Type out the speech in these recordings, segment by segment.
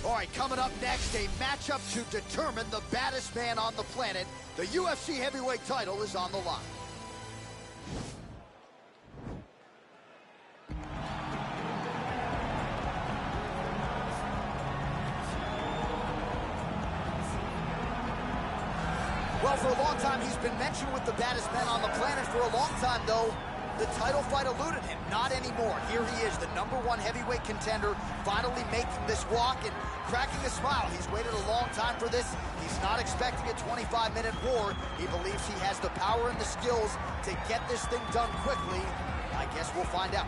All right, coming up next, a matchup to determine the baddest man on the planet. The UFC heavyweight title is on the line. Well, for a long time, he's been mentioned with the baddest men on the planet. For a long time, though, the title fight eluded him. Not anymore. Here he is, the #1 heavyweight contender, finally making this walk and cracking a smile. He's waited a long time for this. He's not expecting a 25-minute war. He believes he has the power and the skills to get this thing done quickly. I guess we'll find out.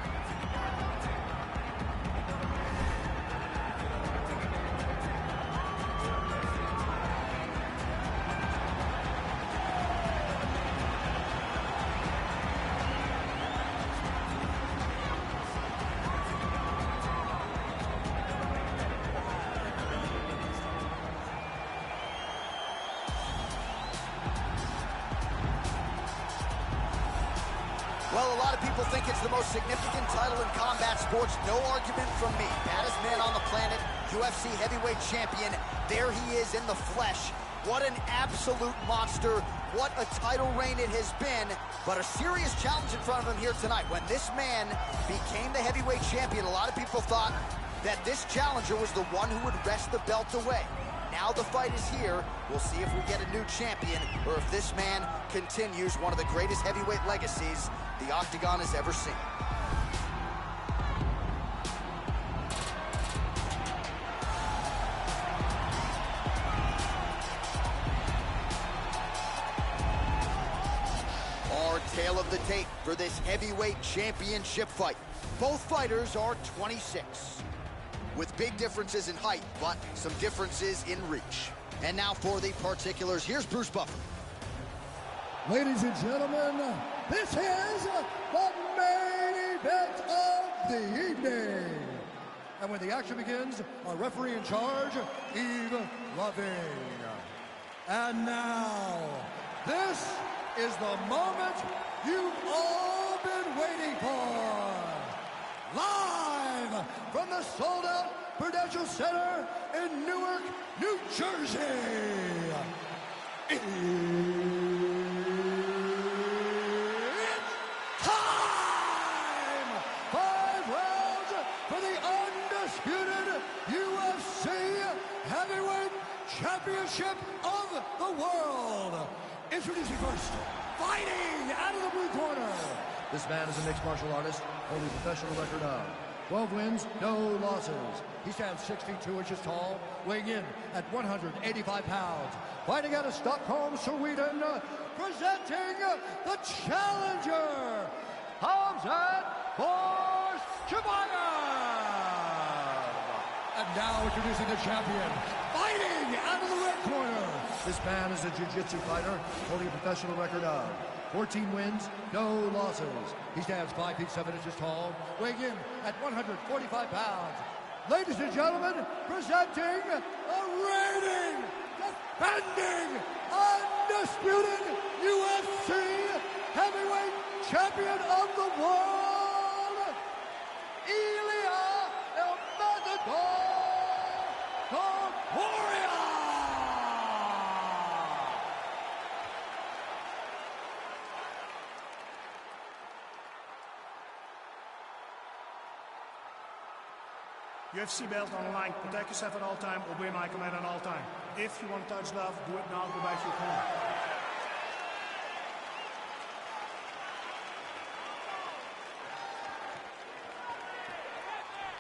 Well, a lot of people think it's the most significant title in combat sports. No argument from me. Baddest man on the planet, UFC heavyweight champion. There he is in the flesh. What an absolute monster. What a title reign it has been. But a serious challenge in front of him here tonight. When this man became the heavyweight champion, a lot of people thought that this challenger was the one who would wrest the belt away. Now the fight is here. We'll see if we get a new champion or if this man continues one of the greatest heavyweight legacies the Octagon has ever seen. Our tale of the tape for this heavyweight championship fight. Both fighters are 26. With big differences in height, but some differences in reach. And now for the particulars, here's Bruce Buffer. Ladies and gentlemen, this is the main event of the evening. And when the action begins, our referee in charge, Yves Loving. And now, this is the moment you've all been waiting for. Live from the sold-out Prudential Center in Newark, New Jersey. It's time! 5 rounds for the undisputed UFC Heavyweight Championship of the world. Introducing first, fighting out of the blue corner. This man is a mixed martial artist, holding a professional record of 12 wins, no losses. He stands 6 feet 2 inches tall, weighing in at 185 pounds. Fighting out of Stockholm, Sweden, presenting the challenger, Khamzat Chimaev. And now introducing the champion, fighting out of the red corner. This man is a jiu-jitsu fighter, holding a professional record of 14 wins, no losses. He stands 5 feet 7 inches tall, weighing in at 145 pounds. Ladies and gentlemen, presenting a reigning, defending, undisputed UFC heavyweight champion of the world, Ilia Topuria. UFC belt on the line. Protect yourself at all time. Obey my command at all time. If you want to touch love, do it now. Go back to your corner.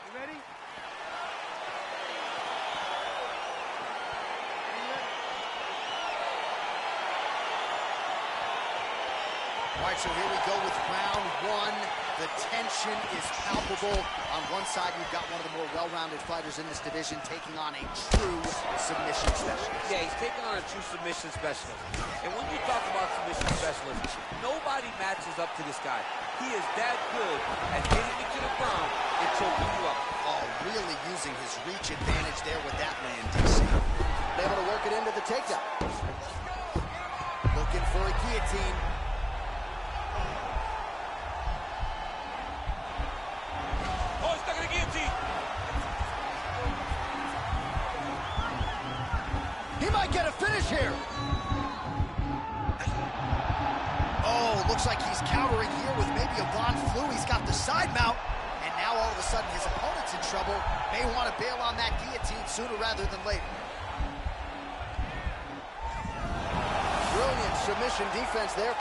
You ready? All right, so here we go with round 1. The tension is palpable. On one side, you've got one of the more well-rounded fighters in this division taking on a true submission specialist. Yeah, he's taking on a true submission specialist. And when you talk about submission specialists, nobody matches up to this guy. He is that good at getting you to the ground and choking you up. Oh, really using his reach advantage there with that land, DC. Able to work it into the takedown. Looking for a guillotine. He might get a finish here. Oh, looks like he's countering here with maybe a Von Flu. He's got the side mount. And now all of a sudden his opponent's in trouble. May want to bail on that guillotine sooner rather than later. Brilliant submission defense there.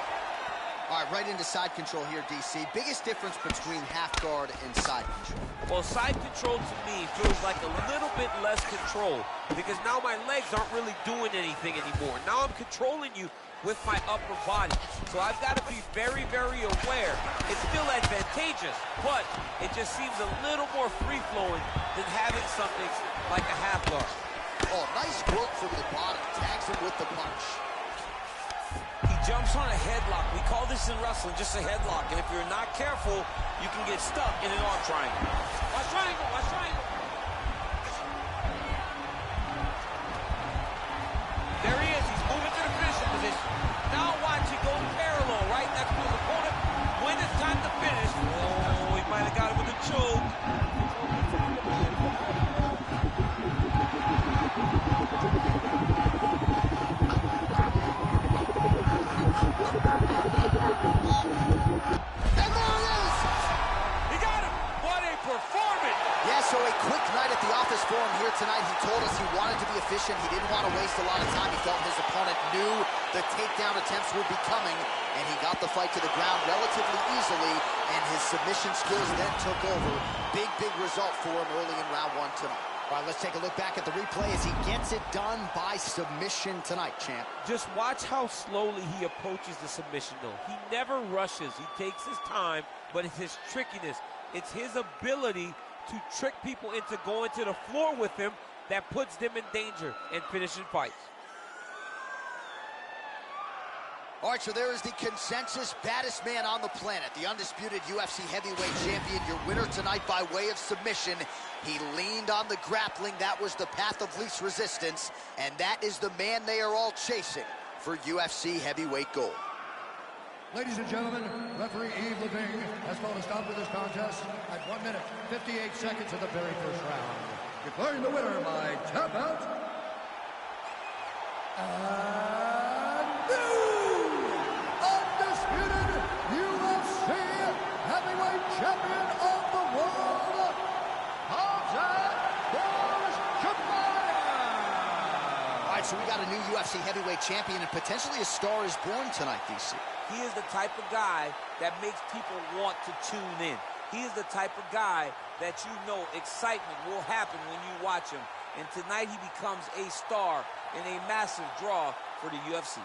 All right, right into side control here, DC. Biggest difference between half guard and side control? Well, side control to me feels like a little bit less control because now my legs aren't really doing anything anymore. Now I'm controlling you with my upper body. So I've got to be very, very aware. It's still advantageous, but it just seems a little more free-flowing than having something like a half guard. Oh, nice work from the bottom. Tags him with the punch. He jumps on a headlock. We call this in wrestling just a headlock. And if you're not careful, you can get stuck in an arm triangle. Watch triangle, watch triangle. There he is. He's moving to the finishing position. Now watch, he goes parallel right next to his opponent. When it's time to finish, oh, he might have got it with a choke. And there it is! He got him! What a performance! Yeah, so a quick night at the office for him here tonight. He told us he wanted to be efficient. He didn't want to waste a lot of time. He felt his opponent knew the takedown attempts would be coming, and he got the fight to the ground relatively easily, and his submission skills then took over. Big, big result for him early in round one tonight. All right, let's take a look back at the replay as he gets it done by submission tonight, champ. Just watch how slowly he approaches the submission, though. He never rushes. He takes his time, but it's his trickiness. It's his ability to trick people into going to the floor with him that puts them in danger and finishing fights. All right, so there is the consensus baddest man on the planet, the undisputed UFC heavyweight champion, your winner tonight by way of submission. He leaned on the grappling. That was the path of least resistance, and that is the man they are all chasing for UFC heavyweight gold. Ladies and gentlemen, referee Yves Levine has called a stop to this contest at 1 minute, 58 seconds of the very first round. Declaring the winner by tap out, and new undisputed UFC heavyweight champion of the world, Khamzat Chimaev. All right, so we got a new UFC heavyweight champion, and potentially a star is born tonight, DC. He is the type of guy that makes people want to tune in. He is the type of guy that you know excitement will happen when you watch him. And tonight he becomes a star and a massive draw for the UFC.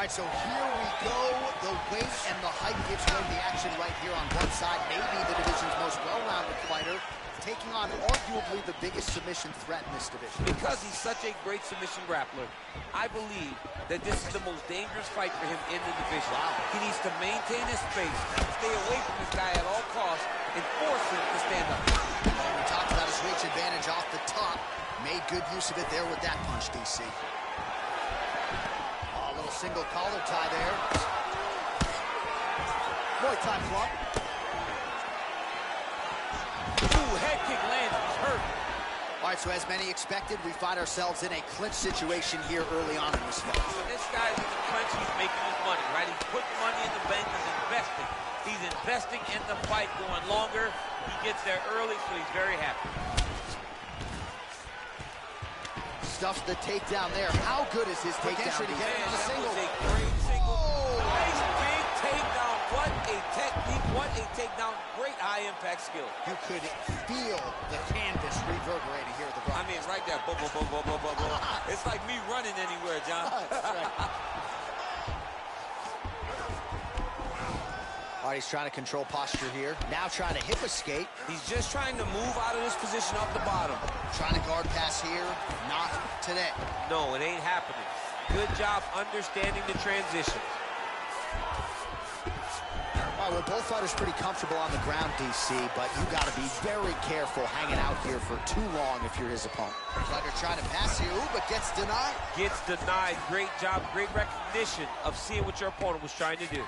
All right, so here we go. The weight and the height gives away the action right here on one side. Maybe the division's most well-rounded fighter, taking on arguably the biggest submission threat in this division. Because he's such a great submission grappler, I believe that this is the most dangerous fight for him in the division. Wow. He needs to maintain his space, stay away from this guy at all costs, and force him to stand up. Well, we talked about his reach advantage off the top. Made good use of it there with that punch, DC. Oh, a little single collar tie there. Muay Thai club. Ooh, head kick lands, he's hurt. All right, so as many expected, we find ourselves in a clinch situation here early on in this fight. So this guy's in the clinch, he's making his money, right? He's putting money in the bank, he's investing. He's investing in the fight, going longer. He gets there early, so he's very happy. Stuffs the takedown there. How good is his takedown? Man, that was a great single. Oh. Nice big takedown. What a technique, what a takedown. Great high-impact skill. You could feel the canvas reverberating here at the I broadcast. mean, right there. Boom, boom, boom, boom, boom, boom, boom. It's like me running anywhere, John. That's right. All right, he's trying to control posture here. Now trying to hip escape. He's just trying to move out of this position off the bottom. Trying to guard pass here. Not today. No, it ain't happening. Good job understanding the transition. All right, well, both fighters pretty comfortable on the ground, DC, but you got to be very careful hanging out here for too long if you're his opponent. Fighter trying to pass here, but gets denied. Gets denied. Great job, great recognition of seeing what your opponent was trying to do.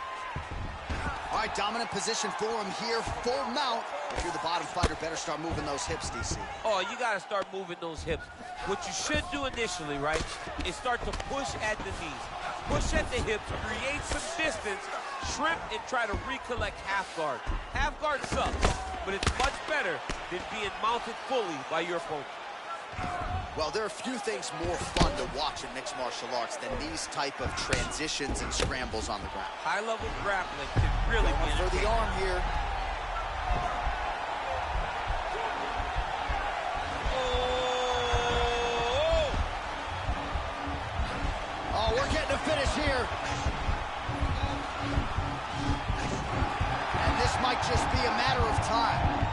All right, dominant position for him here, full mount. If you're the bottom fighter, better start moving those hips, DC. Oh, you got to start moving those hips. What you should do initially, right, is start to push at the knees. Push at the hips, create some distance, shrimp, and try to recollect half guard. Half guard sucks, but it's much better than being mounted fully by your opponent. Well, there are few things more fun to watch in mixed martial arts than these type of transitions and scrambles on the ground. High-level grappling can really be for the arm here. Oh, we're getting a finish here. And this might just be a matter of time.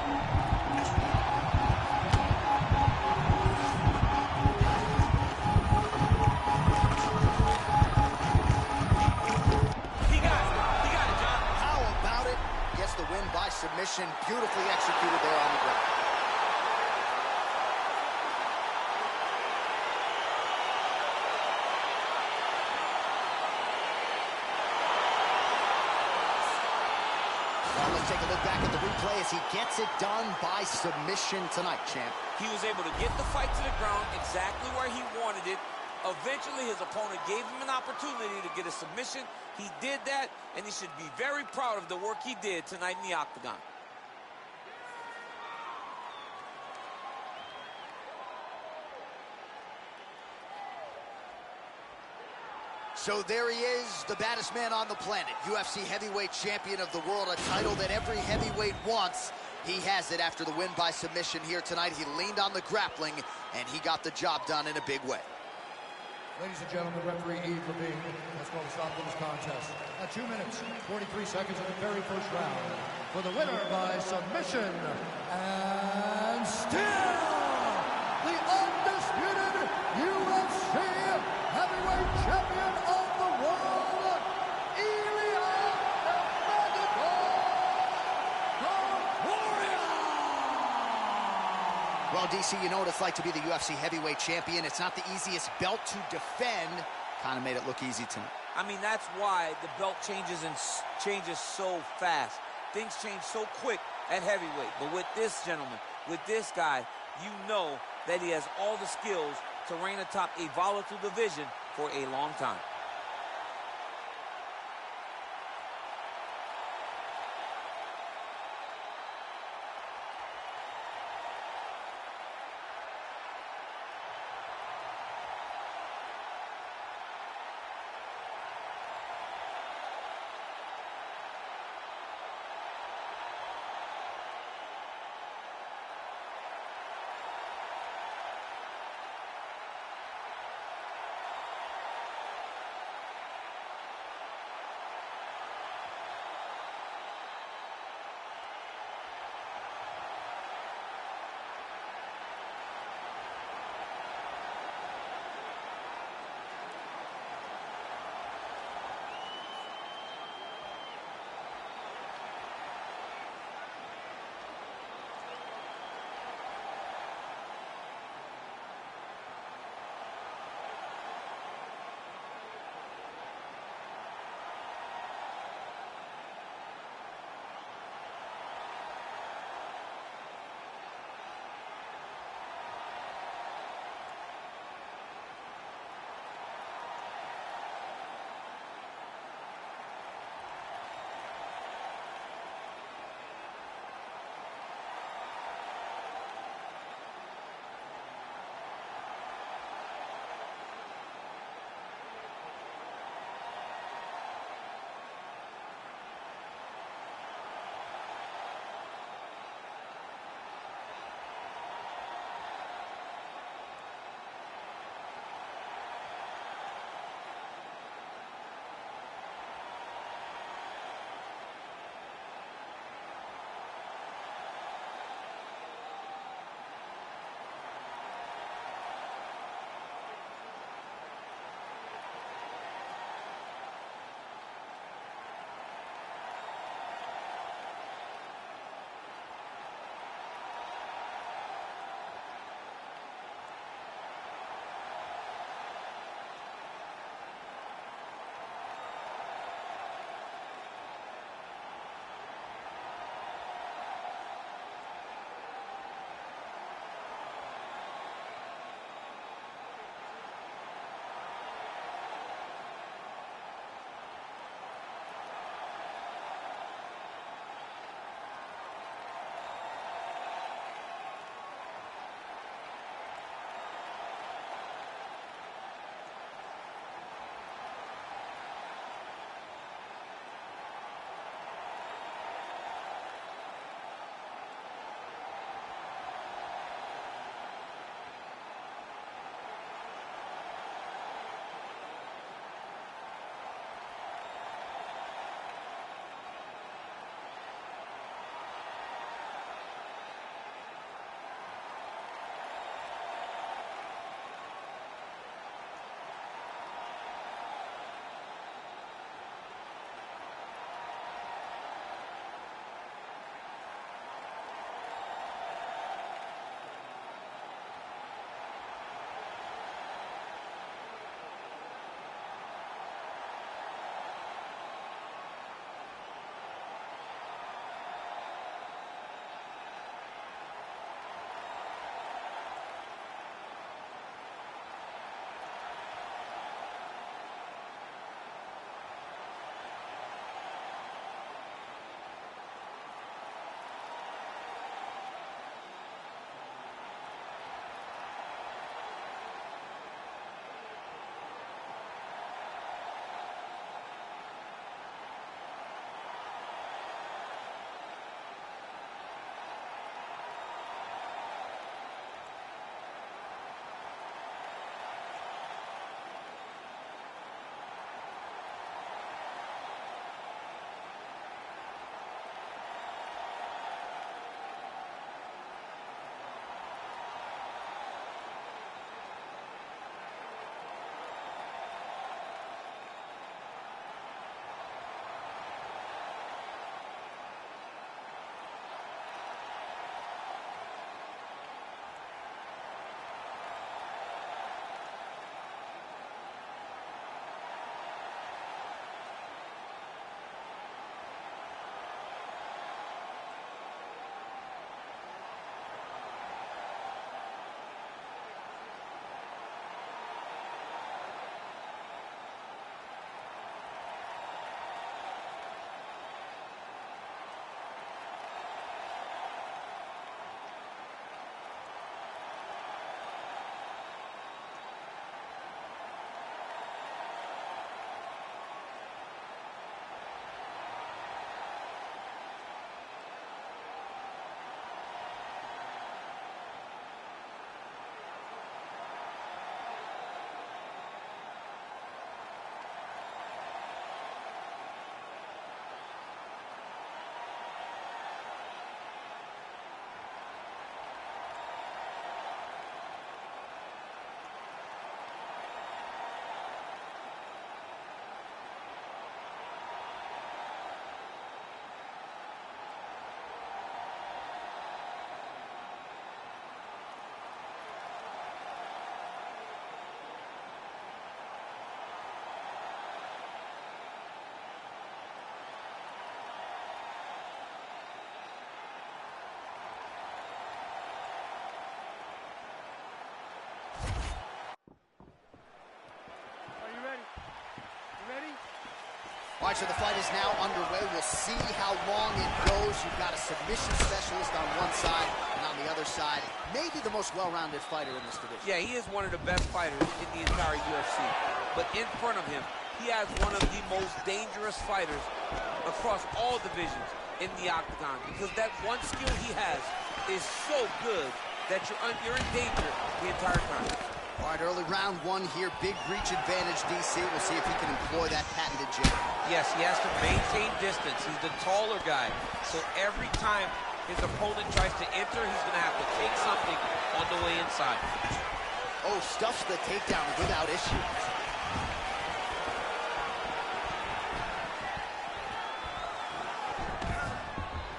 By submission, beautifully executed there on the ground. Well, let's take a look back at the replay as he gets it done by submission tonight, champ. He was able to get the fight to the ground exactly where he wanted it. Eventually, his opponent gave him an opportunity to get a submission. He did that, and he should be very proud of the work he did tonight in the octagon. So there he is, the baddest man on the planet, UFC heavyweight champion of the world, a title that every heavyweight wants. He has it after the win by submission here tonight. He leaned on the grappling, and he got the job done in a big way. Ladies and gentlemen, referee Yves Levine has called a stop to this contest at 2 minutes, 43 seconds of the very first round. For the winner by submission, and still the undisputed UFC heavyweight champion of the world, Ilia Topuria. Well, DC, you know what it's like to be the UFC heavyweight champion. It's not the easiest belt to defend. Kind of made it look easy tonight. I mean, that's why the belt changes so fast. Things change so quick at heavyweight. But with this gentleman, with this guy, you know that he has all the skills to reign atop a volatile division for a long time. All right, so the fight is now underway. We'll see how long it goes. You've got a submission specialist on one side, and on the other side, maybe the most well-rounded fighter in this division. Yeah, he is one of the best fighters in the entire UFC. But in front of him, he has one of the most dangerous fighters across all divisions in the octagon, because that one skill he has is so good that you're in danger the entire time. All right, early round one here, big reach advantage, DC. We'll see if he can employ that patented jab. Yes, he has to maintain distance. He's the taller guy. So every time his opponent tries to enter, he's going to have to take something on the way inside. Oh, stuffs the takedown without issue.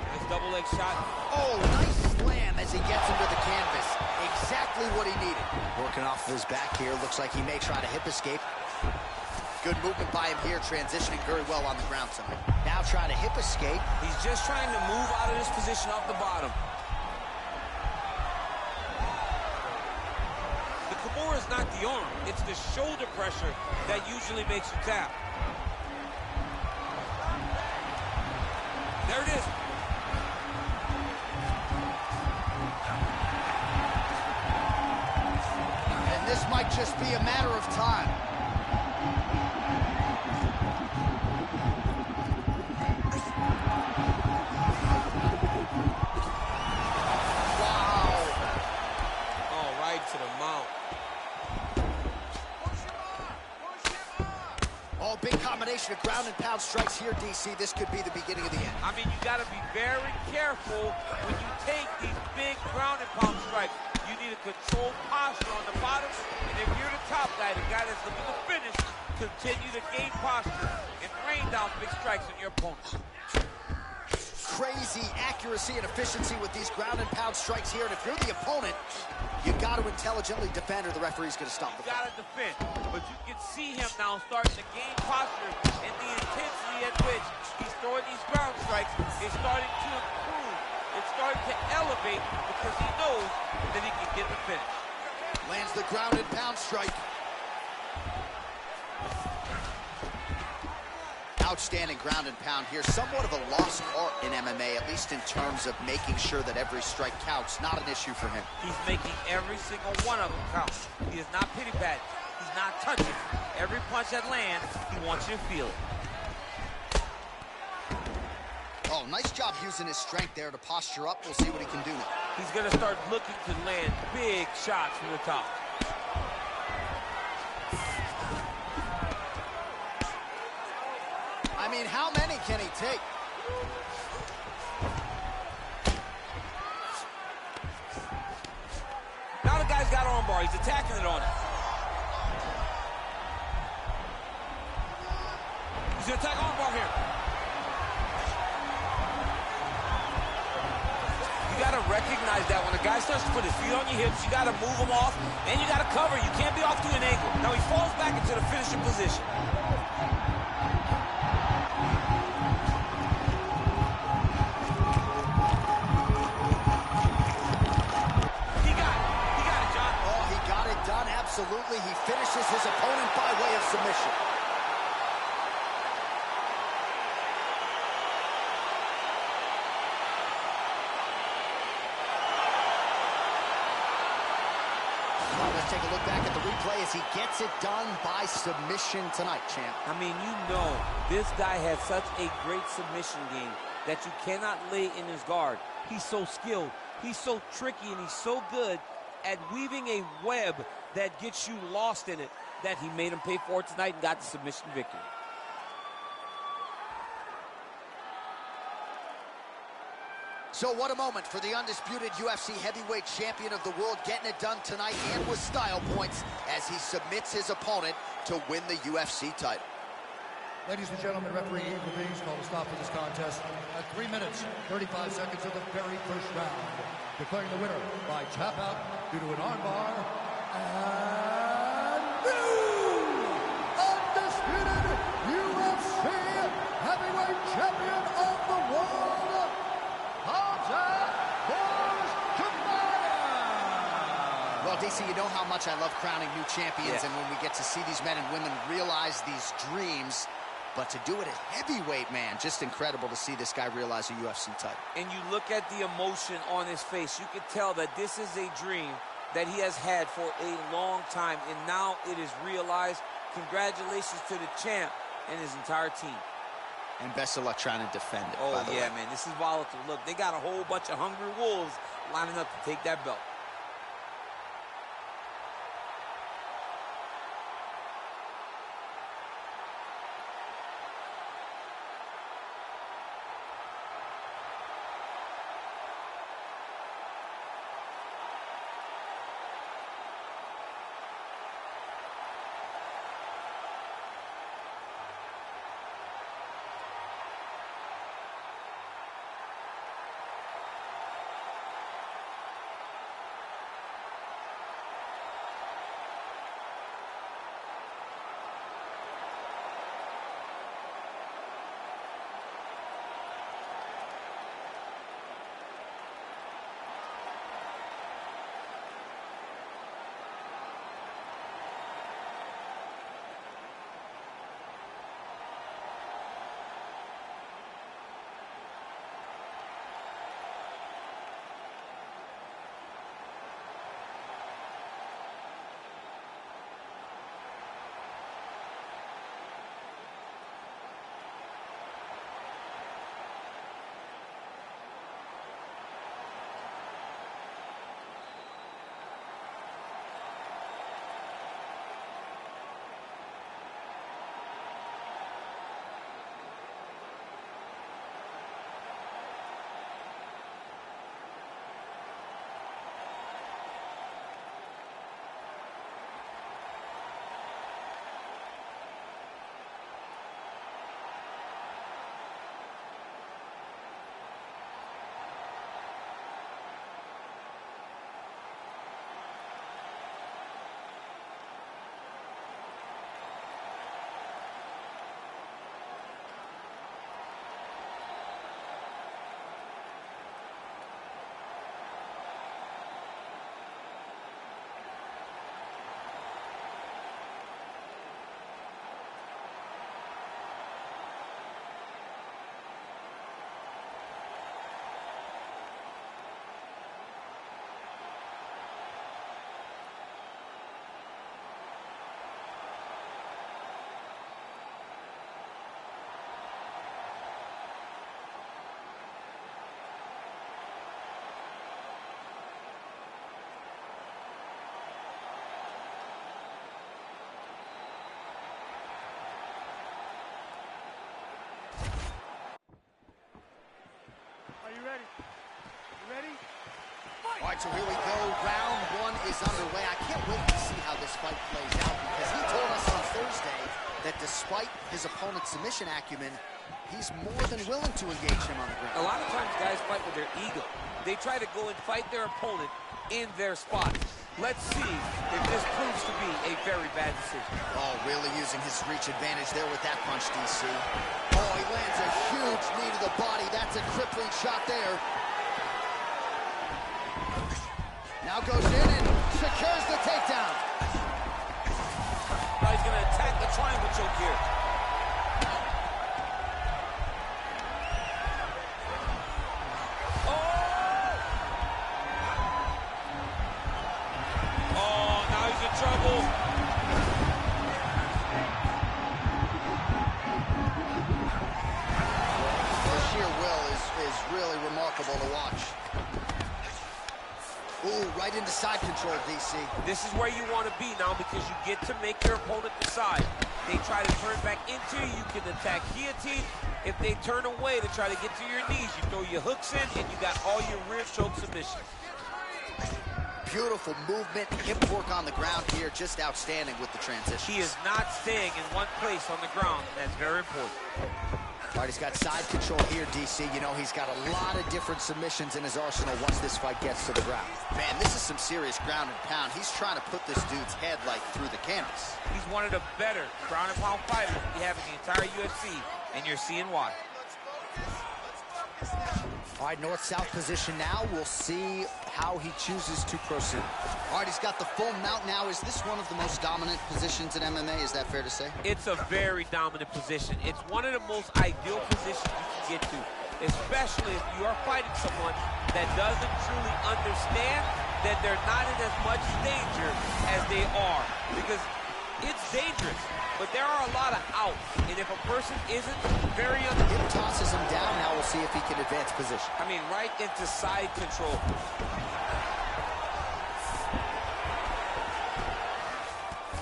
Nice double leg shot. Oh, nice slam as he gets him to the canvas. Exactly what he needed. Working off of his back here. Looks like he may try to hip escape. Good movement by him here, transitioning very well on the ground tonight. Now trying to hip escape. He's just trying to move out of this position off the bottom. The Kimura is not the arm. It's the shoulder pressure that usually makes you tap. There it is. This might just be a matter of time. Wow. Oh, right to the mount. Oh, big combination of ground and pound strikes here, DC. This could be the beginning of the end. I mean, you got to be very careful when you take these big ground and pound strikes. You need a controlled posture on the bottom, and if you're the top guy, the guy that's looking to finish, continue to gain posture and rain down big strikes on your opponent. Crazy accuracy and efficiency with these ground and pound strikes here, and if you're the opponent, you got to intelligently defend, or the referee's going to stop the fight. You got to defend, but you can see him now starting to gain posture, and the intensity at which he's throwing these ground strikes is starting to improve. It's starting to elevate because he knows that he can get the finish. Lands the ground and pound strike. Outstanding ground and pound here. Somewhat of a lost art in MMA, at least in terms of making sure that every strike counts. Not an issue for him. He's making every single one of them count. He is not pity-patting. He's not touching. Every punch that lands, he wants you to feel it. Oh, nice job using his strength there to posture up. We'll see what he can do now. He's going to start looking to land big shots from the top. I mean, how many can he take? Now the guy's got armbar. He's attacking it on him. He's going to attack armbar here. You got to recognize that when a guy starts to put his feet on your hips, you got to move him off, and you got to cover. You can't be off to an angle. Now he falls back into the finishing position. He got it, John. Oh, he got it done, absolutely. He finishes his opponent by way of submission. Let's take a look back at the replay as he gets it done by submission tonight, champ. I mean, you know, this guy has such a great submission game that you cannot lay in his guard. He's so skilled, he's so tricky, and he's so good at weaving a web that gets you lost in it that he made him pay for it tonight and got the submission victory. So what a moment for the undisputed UFC heavyweight champion of the world, getting it done tonight and with style points as he submits his opponent to win the UFC title. Ladies and gentlemen, referee Eve Levine's called a stop to this contest at 3 minutes, 35 seconds of the very first round. Declaring the winner by tap out due to an armbar, and new undisputed UFC heavyweight champion of the world, Khamzat Chimaev. Well, DC, you know how much I love crowning new champions, and when we get to see these men and women realize these dreams, But to do it at heavyweight, man, just incredible to see this guy realize a UFC title. And you look at the emotion on his face, you can tell that this is a dream that he has had for a long time, and now it is realized. Congratulations to the champ and his entire team. And best of luck trying to defend it. Oh, yeah, man, this is volatile. Look, they got a whole bunch of hungry wolves lining up to take that belt. All right, so here we go. Round one is underway. I can't wait to see how this fight plays out because he told us on Thursday that despite his opponent's submission acumen, he's more than willing to engage him on the ground. A lot of times guys fight with their ego. They try to go and fight their opponent in their spot. Let's see if this proves to be a very bad decision. Oh, really using his reach advantage there with that punch, DC. Oh, he lands a huge knee to the body. That's a crippling shot there. Now goes in and secures the takedown. Now he's going to attack the triangle choke here. Oh, now he's in trouble. The sheer will is really remarkable to watch. Ooh, right into side control, DC. This is where you want to be now because you get to make your opponent decide. They try to turn back into you, you can attack guillotine. If they turn away to try to get to your knees, you throw your hooks in and you got all your rear choke submissions. Beautiful movement, hip work on the ground here, just outstanding with the transition. He is not staying in one place on the ground, and that's very important. All right, he's got side control here, DC. You know, he's got a lot of different submissions in his arsenal once this fight gets to the ground. Man, this is some serious ground and pound. He's trying to put this dude's head, like, through the canvas. He's one of the better ground and pound fighters we have in the entire UFC, and you're seeing why. All All right, north-south position now. We'll see how he chooses to proceed. All right, he's got the full mount now. Is this one of the most dominant positions in MMA? Is that fair to say? It's a very dominant position. It's one of the most ideal positions you can get to, especially if you are fighting someone that doesn't truly understand that they're not in as much danger as they are. Because it's dangerous, but there are a lot of outs. And if a person isn't very Hip tosses him down. Now we'll see if he can advance position. I mean, right into side control.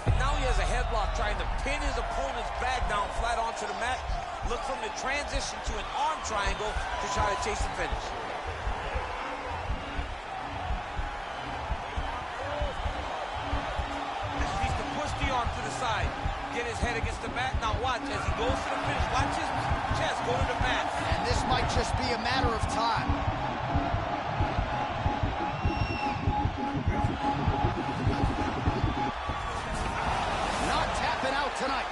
And now he has a headlock trying to pin his opponent's back down flat onto the mat. Look from the transition to an arm triangle to try to chase the finish. Needs to push the arm to the side. Get his head against the mat. Now watch as he goes to the finish. Watch his chest go to the mat. And this might just be a matter of time. Not tapping out tonight.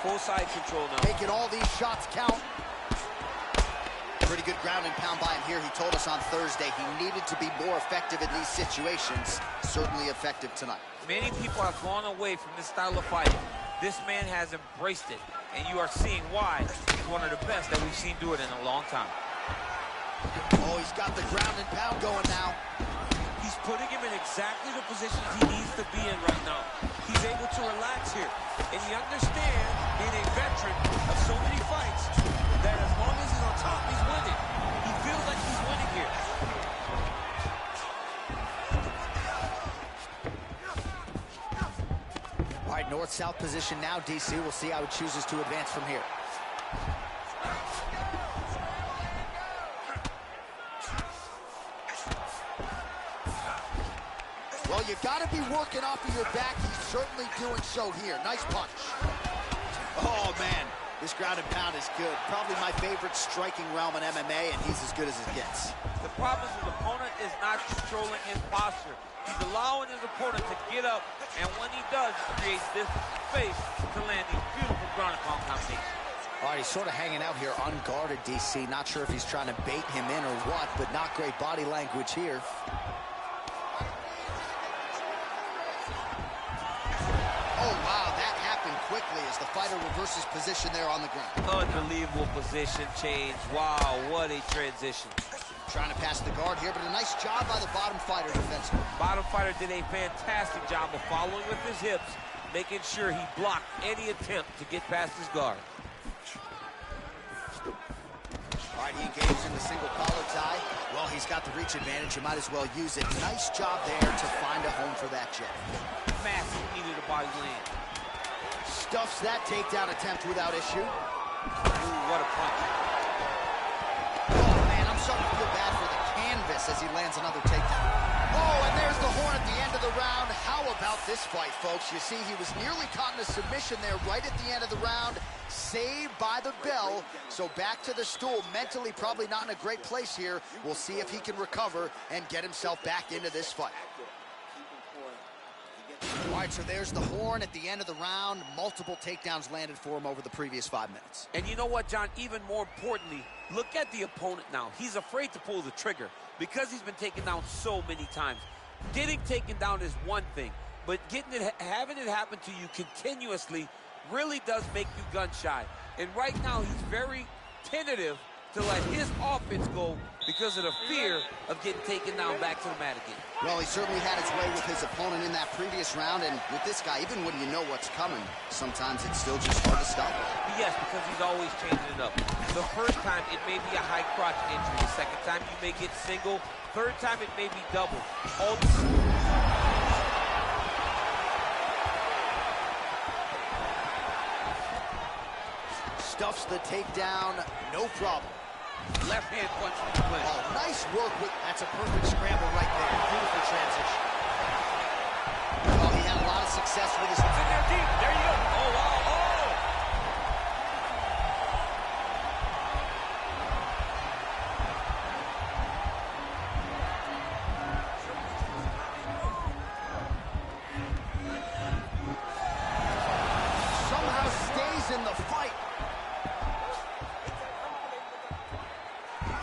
Full side control now. Making all these shots count. Pretty good ground and pound by him here. He told us on Thursday he needed to be more effective in these situations. Certainly effective tonight. Many people have gone away from this style of fighting. This man has embraced it, and you are seeing why he's one of the best that we've seen do it in a long time. Oh, he's got the ground and pound going now. He's putting him in exactly the positions he needs to be in right now. He's able to relax here, and he understands, being a veteran of so many fights, that as long as he's on top, he's winning. He feels like he's winning here. All right, north-south position now, DC. We'll see how he chooses to advance from here. Well, you got to be working off of your back. He's certainly doing so here. Nice punch. Oh, man. This ground and pound is good. Probably my favorite striking realm in MMA, and he's as good as it gets. The problem is the opponent is not controlling his posture. He's allowing his opponent to get up, and when he does, he creates this space to land these beautiful ground and pound combinations. All right, he's sort of hanging out here unguarded, DC. Not sure if he's trying to bait him in or what, but not great body language here. Oh, wow, that happened quickly as the fighter reverses position there on the ground. Unbelievable position change. Wow, what a transition. Trying to pass the guard here, but a nice job by the bottom fighter defensively. Bottom fighter did a fantastic job of following with his hips, making sure he blocked any attempt to get past his guard. All right, he engages in the single collar tie. Well, he's got the reach advantage. You might as well use it. Nice job there to find a home for that jab. Massive knee to the body land. Stuffs that takedown attempt without issue. Ooh, what a punch. Oh, man, I'm starting to feel bad for the canvas as he lands another takedown. Oh, and there's the horn at the end of the round. How about this fight, folks? You see, he was nearly caught in a submission there right at the end of the round. Saved by the bell. So back to the stool. Mentally probably not in a great place here. We'll see if he can recover and get himself back into this fight. All right, so there's the horn at the end of the round. Multiple takedowns landed for him over the previous 5 minutes. And you know what, John? Even more importantly, look at the opponent now. He's afraid to pull the trigger because he's been taken down so many times. Getting taken down is one thing, but having it happen to you continuously really does make you gun shy. And right now, he's very tentative to let his offense go because of the fear of getting taken down back to the mat again. Well, he certainly had his way with his opponent in that previous round, and with this guy, even when you know what's coming, sometimes it's still just hard to stop. Yes, because he's always changing it up. The first time, it may be a high crotch injury. The second time, you may get single. Third time, it may be double. Stuffs the takedown, no problem. Left hand punch from the clinch. Oh, nice work with, that's a perfect scramble right there. Beautiful transition. Well, he had a lot of success with his... It's in there deep. There you go. Oh, wow. Oh! Somehow stays in the fight.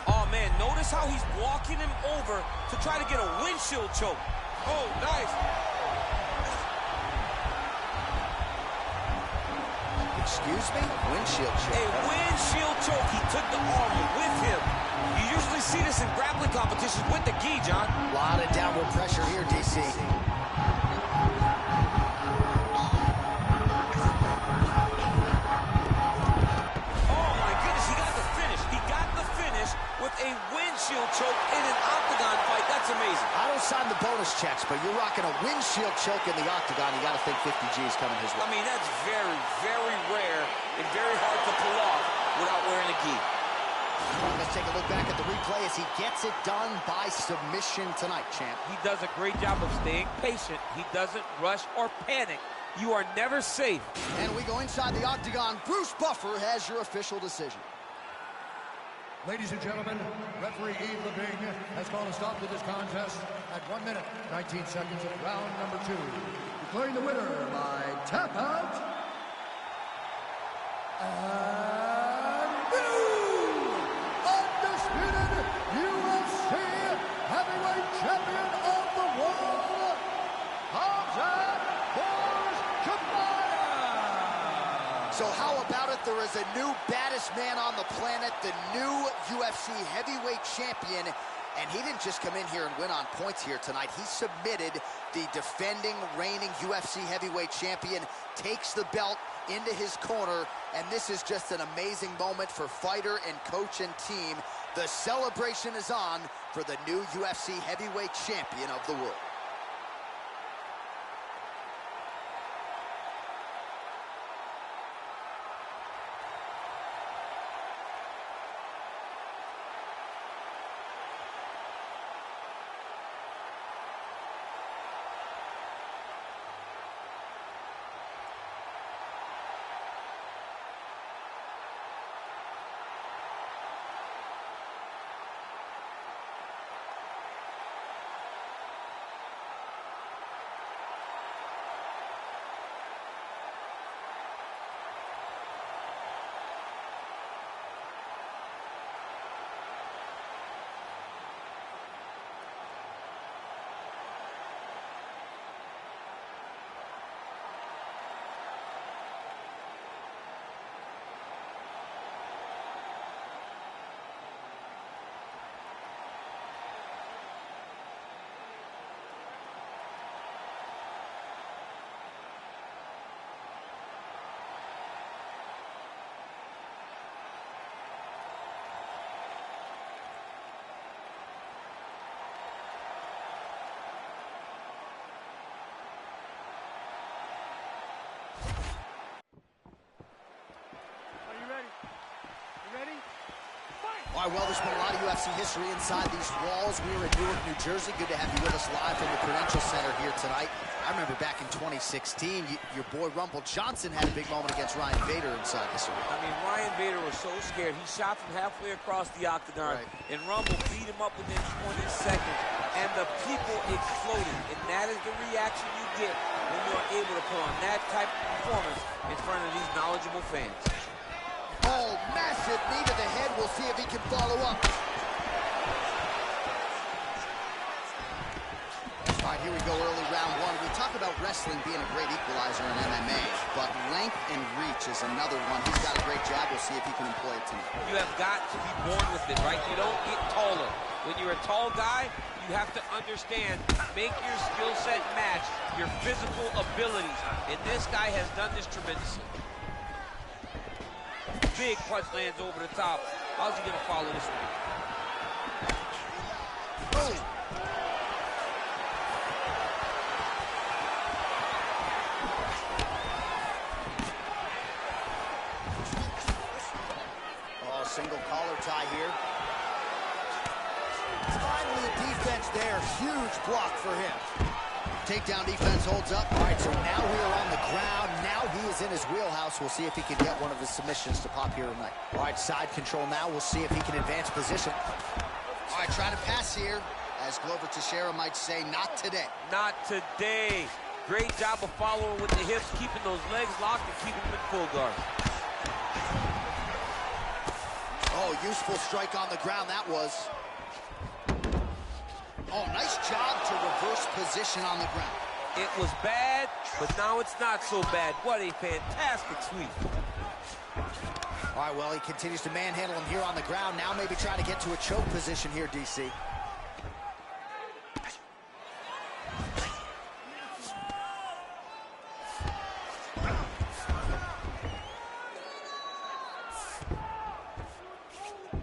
Oh, man, Notice how he's walking him over to try to get a windshield choke. Oh, nice. Excuse me? Windshield choke. A windshield choke. He took the arm with him. You usually see this in grappling competitions with the gi, John. A lot of downward pressure here, DC. With a windshield choke in an octagon fight. That's amazing. I don't sign the bonus checks, but you're rocking a windshield choke in the octagon. You got to think 50 G's coming his way. I mean, that's very, very rare and very hard to pull off without wearing a gi. Let's take a look back at the replay as he gets it done by submission tonight, champ. He does a great job of staying patient. He doesn't rush or panic. You are never safe. And we go inside the octagon. Bruce Buffer has your official decision. Ladies and gentlemen, referee Yves Levine has called a stop to this contest at 1 minute, 19 seconds of round number 2. Declaring the winner by tap out, and new undisputed UFC heavyweight champion of the world, Khamzat Chimaev. So how about it? There is a new baddest man on the planet, the new UFC heavyweight champion, and he didn't just come in here and win on points here tonight. He submitted the defending, reigning UFC heavyweight champion, takes the belt into his corner, and this is just an amazing moment for fighter and coach and team. The celebration is on for the new UFC heavyweight champion of the world. All right, well, there's been a lot of UFC history inside these walls. We're in Newark, New Jersey. Good to have you with us live from the Prudential Center here tonight. I remember back in 2016, your boy Rumble Johnson had a big moment against Ryan Bader inside this arena. I mean, Ryan Bader was so scared. He shot from halfway across the octagon, and Rumble beat him up within 20 seconds, and the people exploded. And that is the reaction you get when you are able to put on that type of performance in front of these knowledgeable fans. Oh, massive knee to the head. We'll see if he can follow up. All right, here we go, early round one. We talk about wrestling being a great equalizer in MMA, but length and reach is another one. He's got a great jab. We'll see if he can employ it tonight. You have got to be born with it, right? You don't get taller. When you're a tall guy, you have to understand, make your skill set match your physical abilities. And this guy has done this tremendously. Big punch lands over the top. How's he going to follow this one? Boom. Oh, single collar tie here. Finally, defense there. Huge block for him. Takedown defense holds up. All right, so now we are on the ground. Now he is in his wheelhouse. We'll see if he can get one of his submissions to pop here tonight. All right, side control now. We'll see if he can advance position. All right, try to pass here. As Glover Teixeira might say, not today. Not today. Great job of following with the hips, keeping those legs locked and keeping them in full guard. Oh, useful strike on the ground, that was. Oh, nice job to reverse position on the ground. It was bad, but now it's not so bad. What a fantastic sweep. All right, well, he continues to manhandle him here on the ground. Now maybe try to get to a choke position here, DC.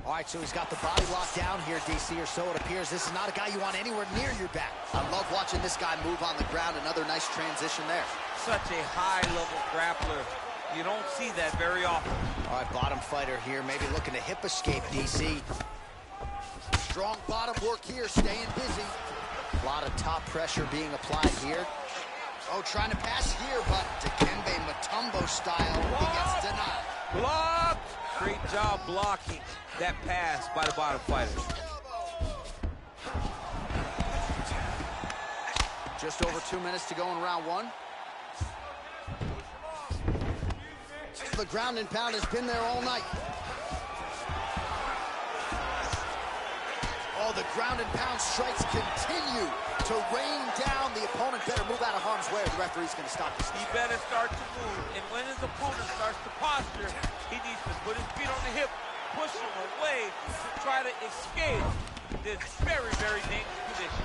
All right, so he's got the body locked down here, DC, or so it appears. This is not a guy you want anywhere near your back. I love watching this guy move on the ground. Another nice transition there. Such a high-level grappler. You don't see that very often. All right, bottom fighter here, maybe looking to hip escape, DC. Strong bottom work here, staying busy. A lot of top pressure being applied here. Oh, trying to pass here, but Dikembe Mutombo style, he gets denied. Blocked! Great job blocking that pass by the bottom fighter. Just over 2 minutes to go in round one. The ground and pound has been there all night. Oh, the ground and pound strikes continue to rain down. The opponent better move out of harm's way, or the referee's going to stop this. He better start to move, and when his opponent starts to posture, he needs to put his feet on the hip, push him away to try to escape this very, very dangerous position.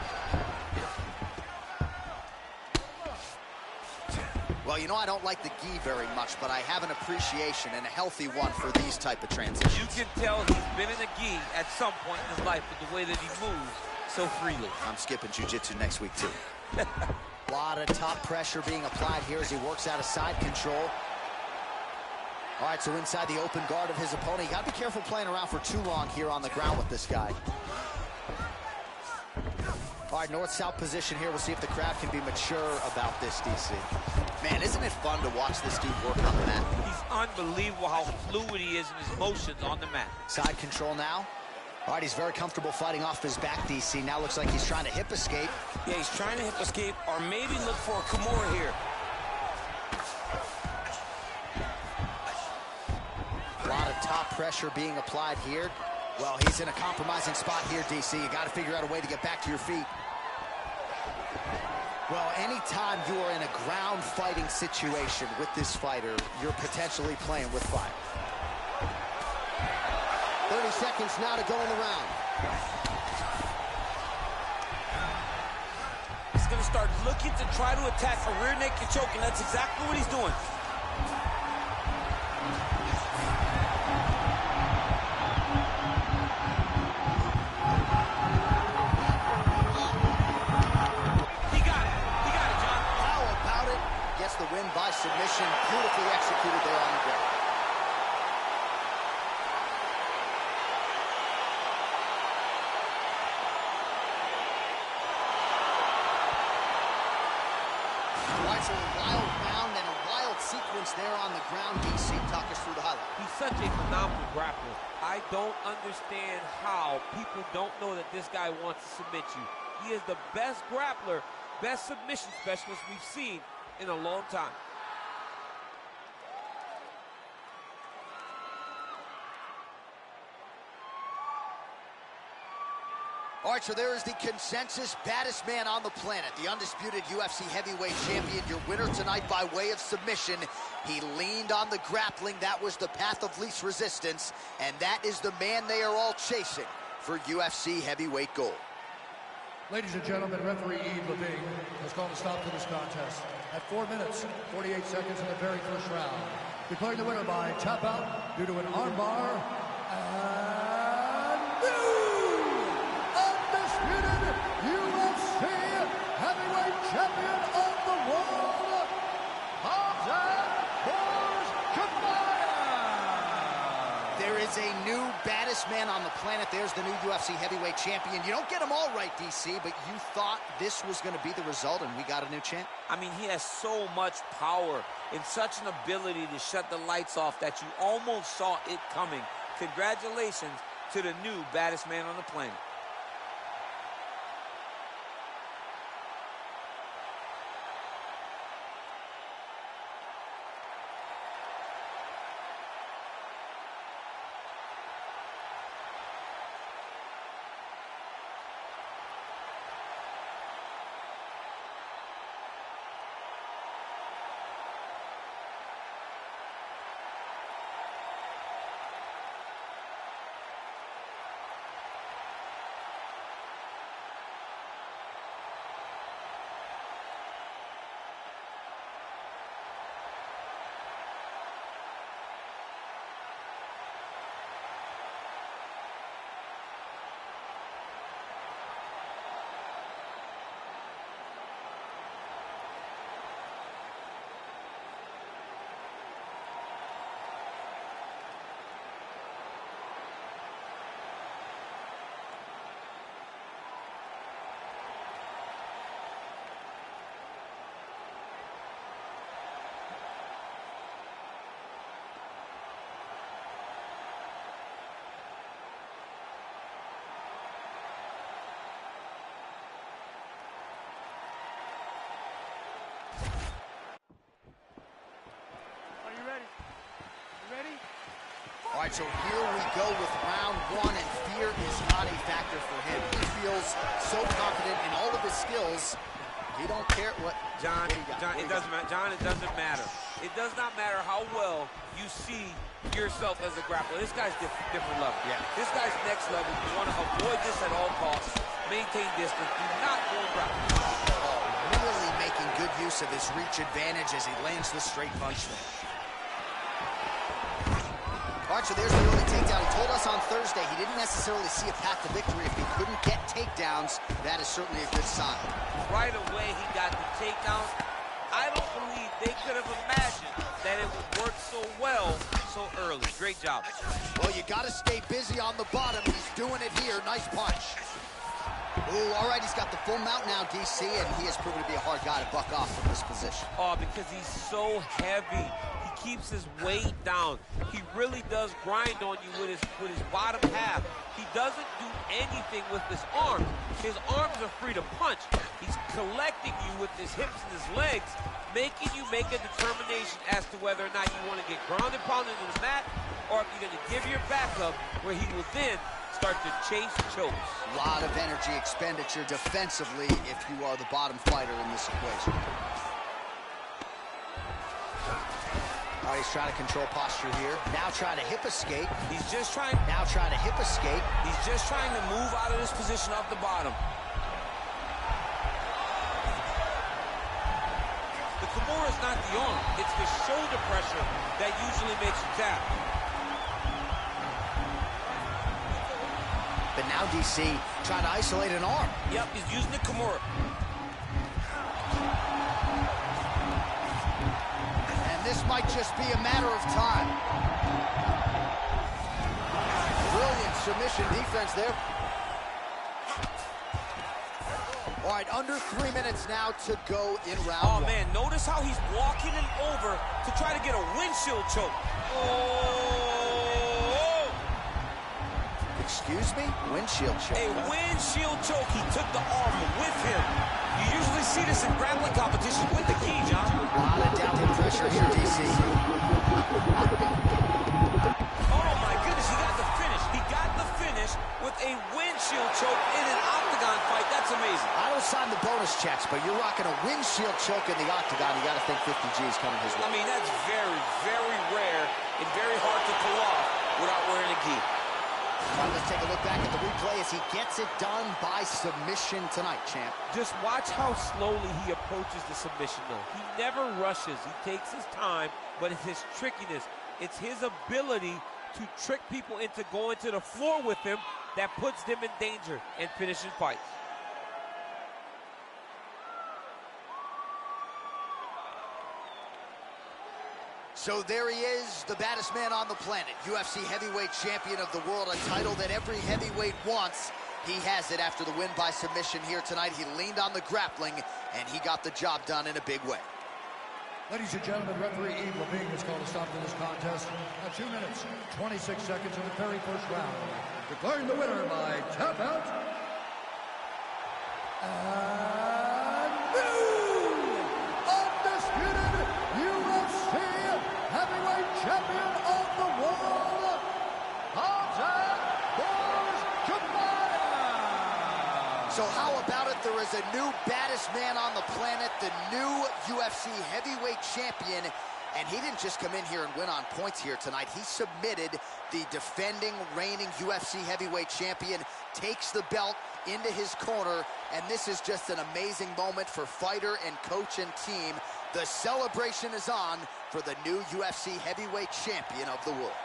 Well, you know, I don't like the gi very much, but I have an appreciation and a healthy one for these type of transitions. You can tell he's been in a gi at some point in his life with the way that he moves so freely. I'm skipping jiu-jitsu next week, too. A lot of top pressure being applied here as he works out of side control. All right, so inside the open guard of his opponent. You got to be careful playing around for too long here on the ground with this guy. All right, north-south position here. We'll see if the crowd can be mature about this, DC. Man, isn't it fun to watch this dude work on the mat? He's unbelievable how fluid he is in his motions on the mat. Side control now. All right, he's very comfortable fighting off his back, DC. Now looks like he's trying to hip escape. Yeah, he's trying to hip escape or maybe look for a Kimura here. A lot of top pressure being applied here. Well, he's in a compromising spot here, DC. You got to figure out a way to get back to your feet. Well, anytime you are in a ground fighting situation with this fighter, you're potentially playing with fire. 30 seconds now to go in the round. He's going to start looking to try to attack a rear naked choke, and that's exactly what he's doing. The win by submission, beautifully executed there on the ground. Right, so a wild round and a wild sequence there on the ground. DC, talk us through the highlight. He's such a phenomenal grappler. I don't understand how people don't know that this guy wants to submit you. He is the best grappler, best submission specialist we've seen in a long time. All right, so there is the consensus baddest man on the planet, the undisputed UFC heavyweight champion, your winner tonight by way of submission. He leaned on the grappling. That was the path of least resistance, and that is the man they are all chasing for UFC heavyweight gold. Ladies and gentlemen, referee Yves Levine has called a stop to this contest at 4 minutes, 48 seconds in the very first round. Declaring the winner by tap out due to an armbar and new undisputed UFC heavyweight champion of the world, Khamzat Chimaev. There is a new baddest man on the planet. There's the new UFC heavyweight champion. You don't get them all right, DC, but you thought this was going to be the result, and we got a new champ. I mean, he has so much power and such an ability to shut the lights off that you almost saw it coming. Congratulations to the new baddest man on the planet. right, so here we go with round one, and fear is not a factor for him. He feels so confident in all of his skills. He don't care what... John, it doesn't matter. John, it doesn't matter. It does not matter how well you see yourself as a grappler. This guy's different level. Yeah. This guy's next level. You want to avoid this at all costs. Maintain distance. Do not go and grapple. Oh, really making good use of his reach advantage as he lands the straight punch there. All right, so there's the early takedown. He told us on Thursday he didn't necessarily see a path to victory if he couldn't get takedowns. That is certainly a good sign. Right away, he got the takedown. I don't believe they could have imagined that it would work so well so early. Great job. Well, you got to stay busy on the bottom. He's doing it here. Nice punch. Ooh, all right, he's got the full mount now, DC, and he has proven to be a hard guy to buck off from this position. Oh, because he's so heavy. He keeps his weight down. He really does grind on you with his bottom half. He doesn't do anything with his arms. His arms are free to punch. He's collecting you with his hips and his legs, making you make a determination as to whether or not you want to get grounded, pounded to the mat, or if you're going to give your back up, where he will then start to chase chokes. A lot of energy expenditure defensively if you are the bottom fighter in this equation. All right, he's trying to control posture here. Now trying to hip escape. He's just trying. Now trying to hip escape. He's just trying to move out of this position off the bottom. The Kimura is not the arm. It's the shoulder pressure that usually makes you tap. But now DC trying to isolate an arm. Yep, he's using the Kimura. And this might just be a matter of time. Brilliant submission defense there. All right, under 3 minutes now to go in round one. Oh, man, notice how he's walking him over to try to get a windshield choke. Oh! Excuse me? Windshield choke. A windshield choke. He took the arm with him. You usually see this in grappling competition with the gi, John. A lot of downward pressure here, DC. Oh, my goodness, he got the finish. He got the finish with a windshield choke in an octagon fight. That's amazing. I don't sign the bonus checks, but you're rocking a windshield choke in the octagon. You got to think 50 G's coming his way. I mean, that's very, very rare and very hard to pull off without wearing a gi. All right, let's take a look back at the replay as he gets it done by submission tonight, champ. Just watch how slowly he approaches the submission, though. He never rushes. He takes his time, but it's his trickiness. It's his ability to trick people into going to the floor with him that puts them in danger and finishes fights. So there he is, the baddest man on the planet, UFC heavyweight champion of the world, a title that every heavyweight wants. He has it after the win by submission here tonight. He leaned on the grappling, and he got the job done in a big way. Ladies and gentlemen, referee Yves Levine has called a stop to this contest at 2 minutes, 26 seconds in the very first round. Declaring the winner by tap out. And new undisputed UFC heavyweight champion of the world, Khamzat Chimaev. So how about it? There is a new baddest man on the planet, the new UFC heavyweight champion. And he didn't just come in here and win on points here tonight. He submitted the defending, reigning UFC heavyweight champion, takes the belt into his corner, and this is just an amazing moment for fighter and coach and team. The celebration is on for the new UFC heavyweight champion of the world.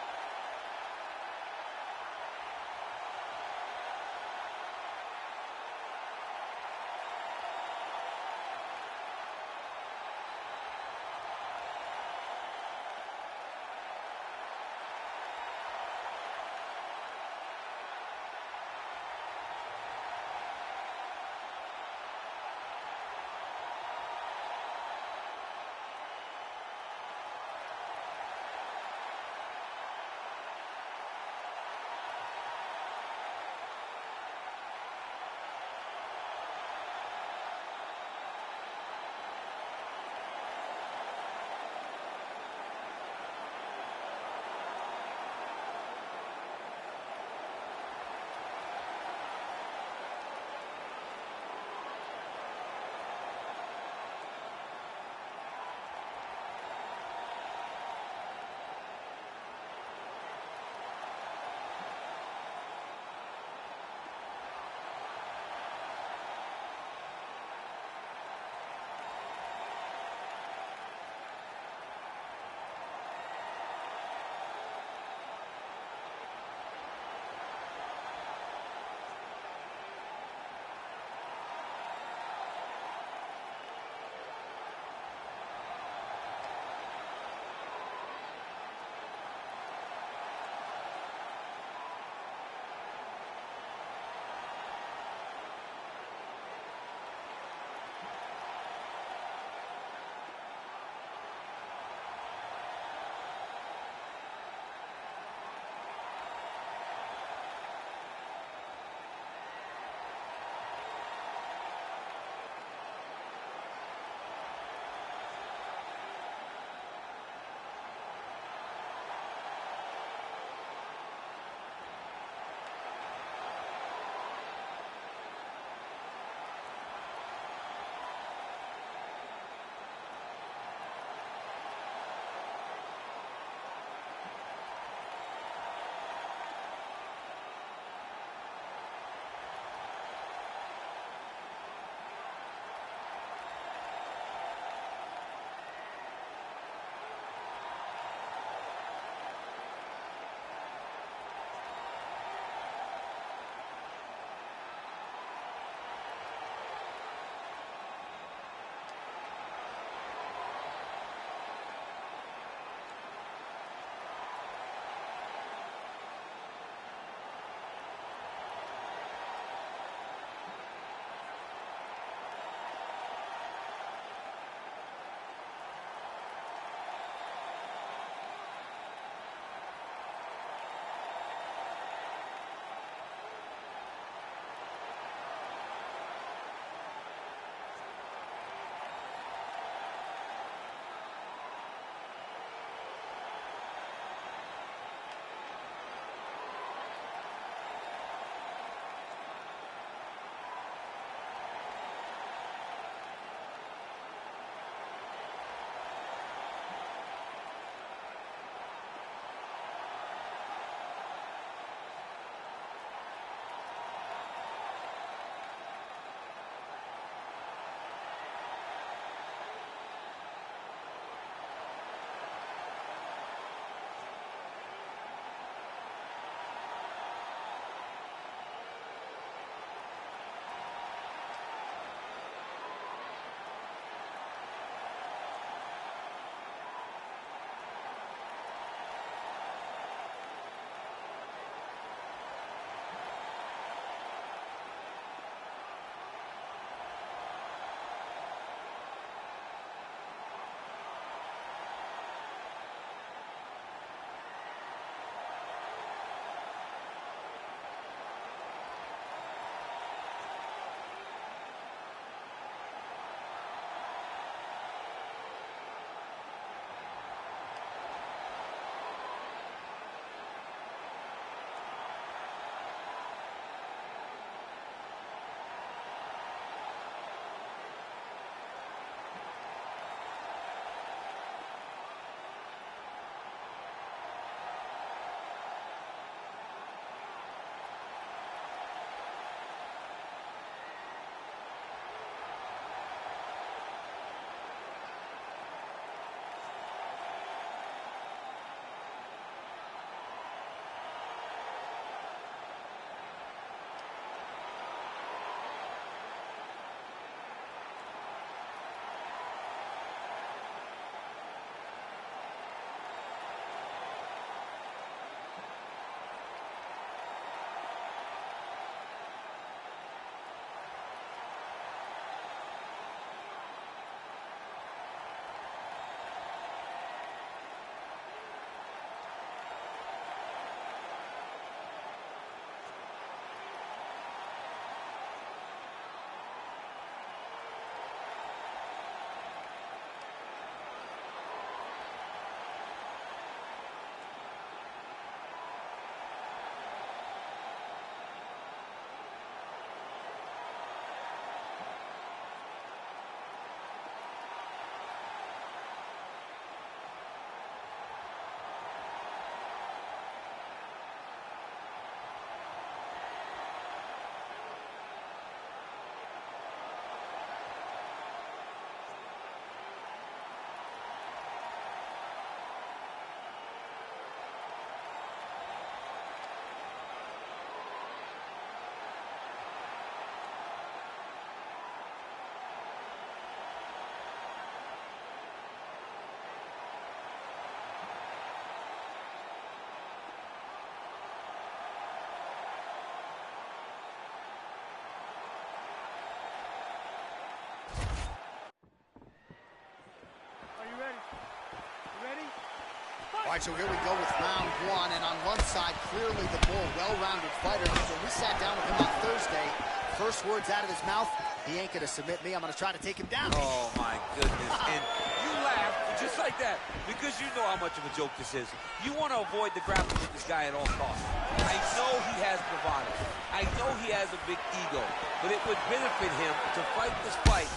right, so here we go with round one, and on one side, clearly the more well-rounded fighter. When we sat down with him on Thursday, first words out of his mouth, he ain't gonna submit me, I'm gonna try to take him down. Oh my goodness, and you laugh just like that because you know how much of a joke this is. You want to avoid the grappling with this guy at all costs. I know he has bravado. I know he has a big ego, but it would benefit him to fight this fight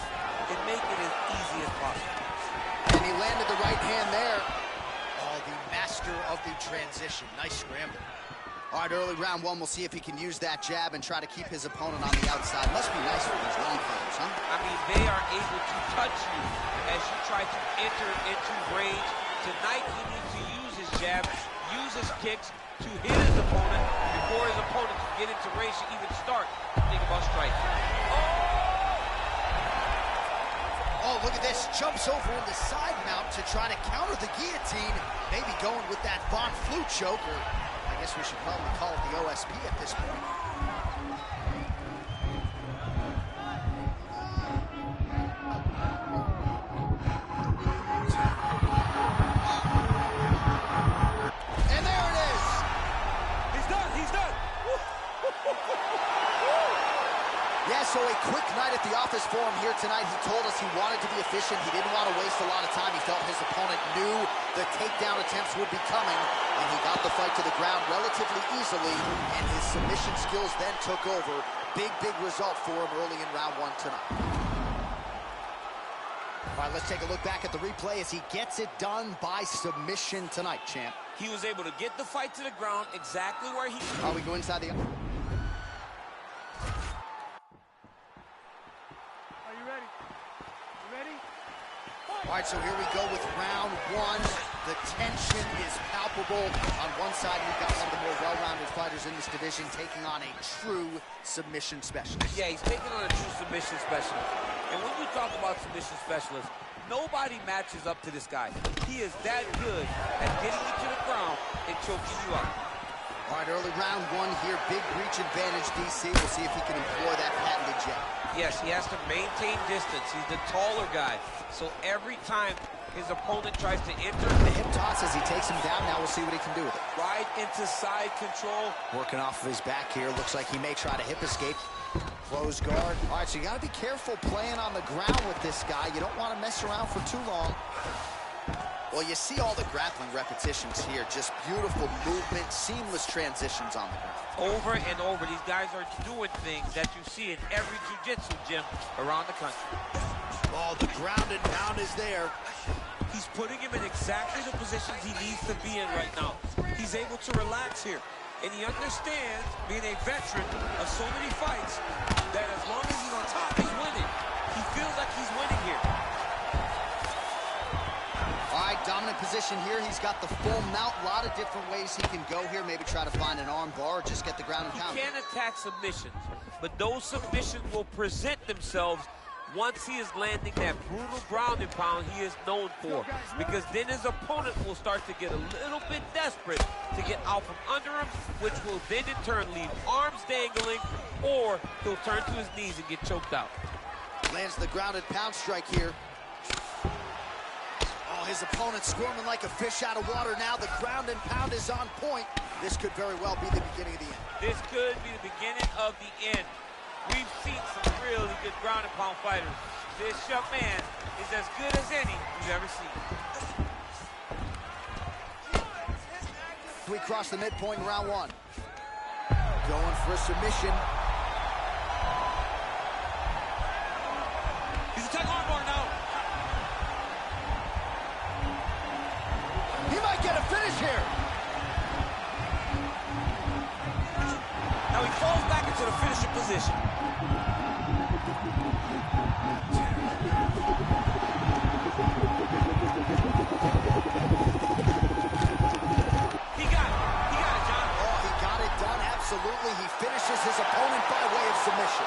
and make it as easy as possible. And he landed the right hand there. Oh, the master of the transition. Nice scramble. All right, early round one, we'll see if he can use that jab and try to keep his opponent on the outside. Must be nice for these long fighters, huh? I mean, they are able to touch you as you try to enter into range. Tonight, he needs to use his jab, use his kicks to hit his opponent before his opponent can get into range to even start to think about striking. Oh, look at this. Jumps over in the side mount to try to counter the guillotine. Maybe going with that Von Flue choke, or I guess we should probably call it the OSP at this point. And there it is. He's done. He's done. Yeah, so a quick night at the office for him here tonight. He told us he wanted to be efficient. He didn't want to waste a lot of time. He felt his opponent knew the takedown attempts would be coming, and he got the fight to the ground relatively easily, and his submission skills then took over. Big, big result for him early in round one tonight. All right, let's take a look back at the replay as he gets it done by submission tonight, champ. He was able to get the fight to the ground exactly where he... We go inside the... All right, so here we go with round one. The tension is palpable. On one side, we've got one of the more well-rounded fighters in this division taking on a true submission specialist. Yeah, he's taking on a true submission specialist. And when you talk about submission specialists, nobody matches up to this guy. He is that good at getting you to the ground and choking you out. All right, early round one here. Big reach advantage, DC. We'll see if he can employ that patented jab. Yes, he has to maintain distance. He's the taller guy. So every time his opponent tries to enter... The hip toss as he takes him down. Now we'll see what he can do with it. Right into side control. Working off of his back here. Looks like he may try to hip escape. Close guard. All right, so you got to be careful playing on the ground with this guy. You don't want to mess around for too long. Well, you see all the grappling repetitions here. Just beautiful movement, seamless transitions on the ground. Over and over, these guys are doing things that you see in every jiu-jitsu gym around the country. Oh, the ground and pound is there. He's putting him in exactly the positions he needs to be in right now. He's able to relax here. And he understands, being a veteran of so many fights, that as long as he's on top, he's winning. He feels like he's winning here. All right, dominant position here. He's got the full mount. A lot of different ways he can go here. Maybe try to find an arm bar or just get the ground and pound. He can attack submissions, but those submissions will present themselves once he is landing that brutal ground and pound he is known for. Because then his opponent will start to get a little bit desperate to get out from under him, which will then in turn leave arms dangling, or he'll turn to his knees and get choked out. Lands the ground and pound strike here. Oh, his opponent squirming like a fish out of water now. The ground and pound is on point. This could very well be the beginning of the end. This could be the beginning of the end. We've seen some really good ground and pound fighters. This young man is as good as any we've ever seen. We cross the midpoint in round one. Going for a submission. He's attacking armbar now. He might get a finish here. Now he falls back into the finishing position. He got it, John. Oh, he got it done, absolutely. He finishes his opponent by way of submission.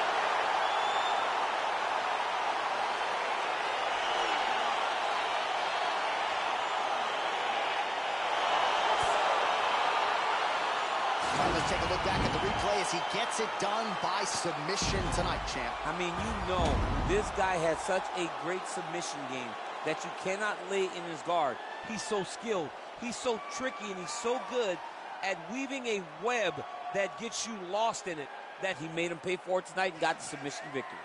All right, let's take a look back at the replay as he gets it done by submission tonight, champ. I mean, you know, this guy has such a great submission game that you cannot lay in his guard. He's so skilled. He's so tricky and he's so good at weaving a web that gets you lost in it that he made him pay for it tonight and got the submission victory.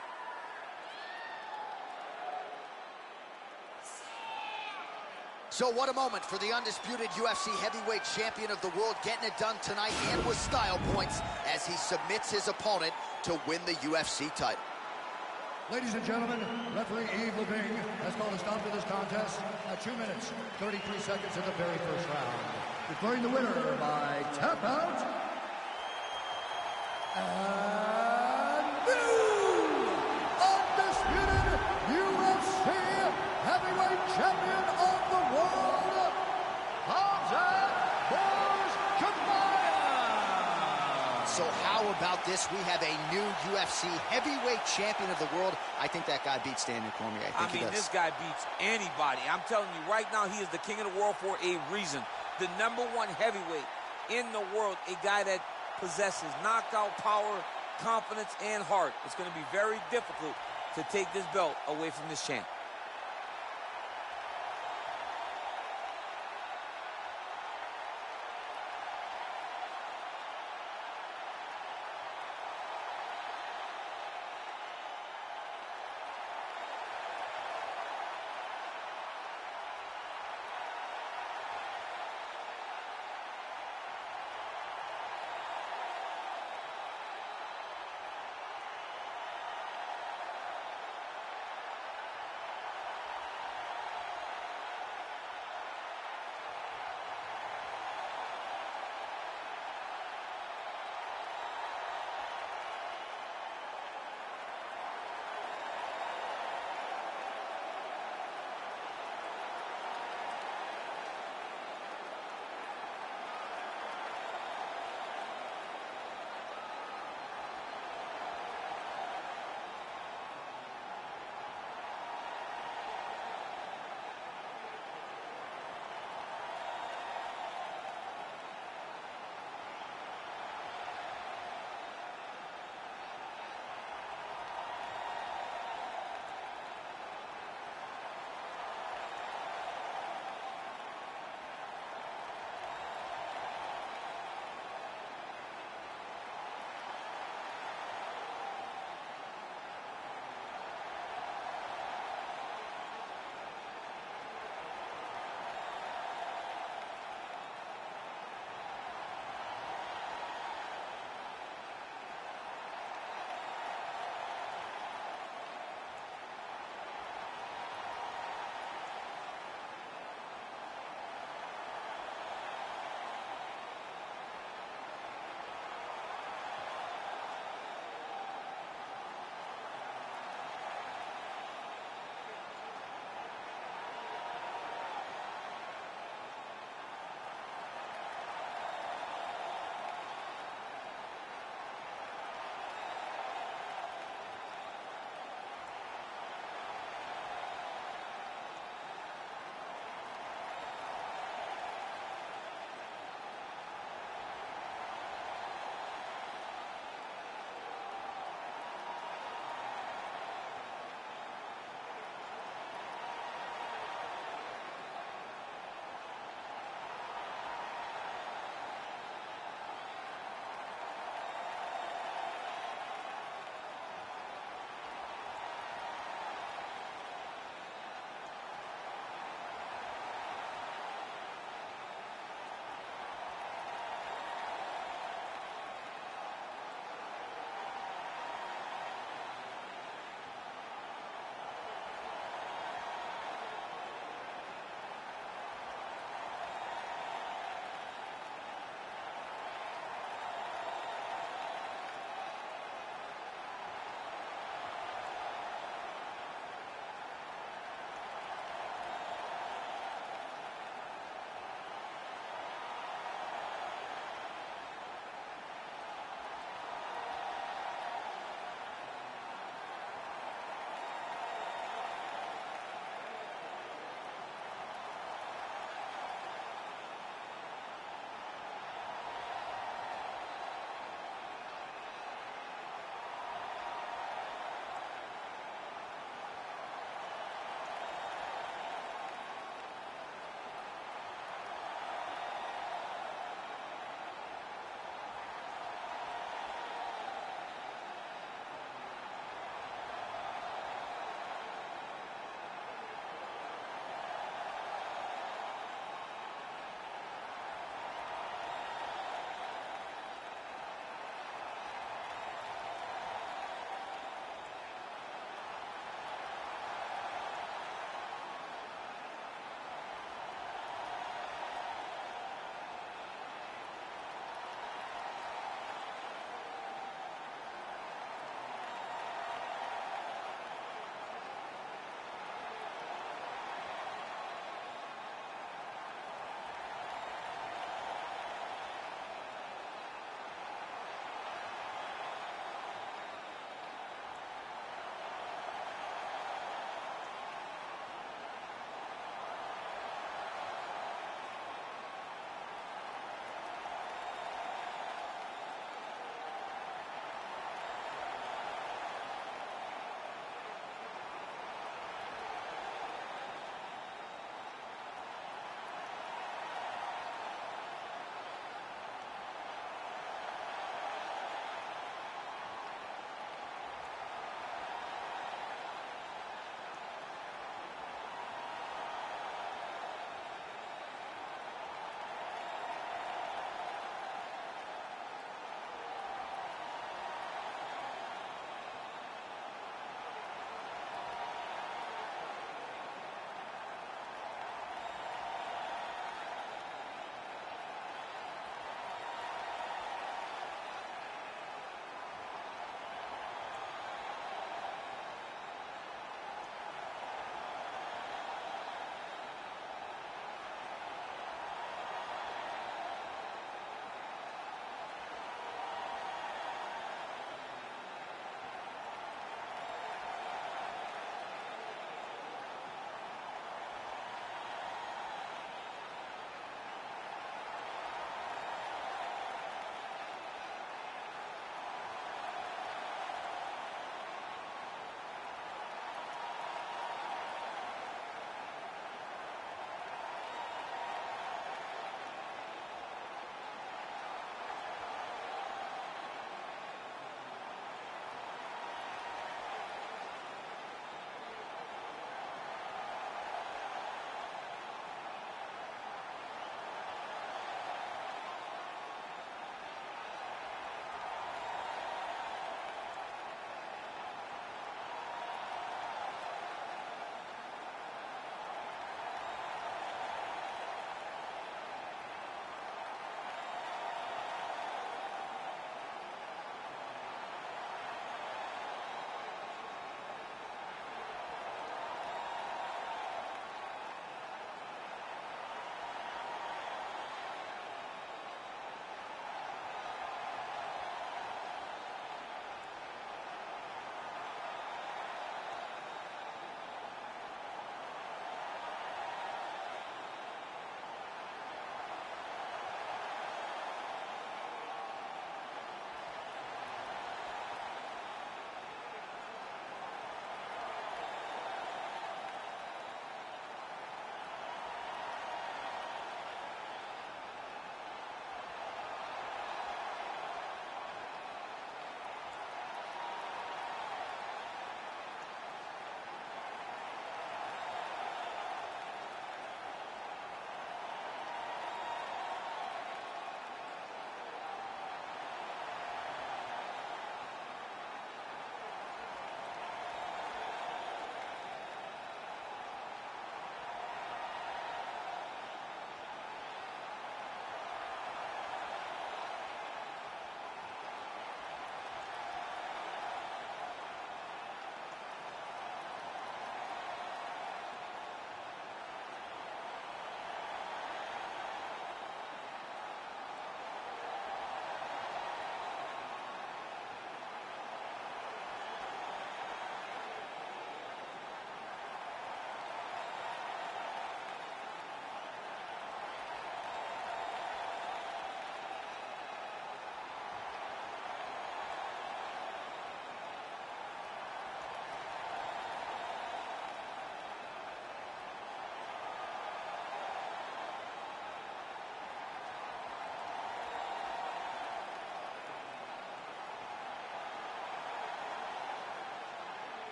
So what a moment for the undisputed UFC heavyweight champion of the world, getting it done tonight and with style points as he submits his opponent to win the UFC title. Ladies and gentlemen, referee Yves Levine has called a stop to this contest at 2 minutes, 33 seconds in the very first round. Declaring the winner by tap out, and new undisputed UFC heavyweight champion of the world, Khamzat Chimaev. So how about this? We have a new UFC heavyweight champion of the world. I think that guy beats Daniel Cormier. I think he does. This guy beats anybody. I'm telling you right now, he is the king of the world for a reason. The #1 heavyweight in the world, a guy that possesses knockout power, confidence, and heart. It's going to be very difficult to take this belt away from this champ.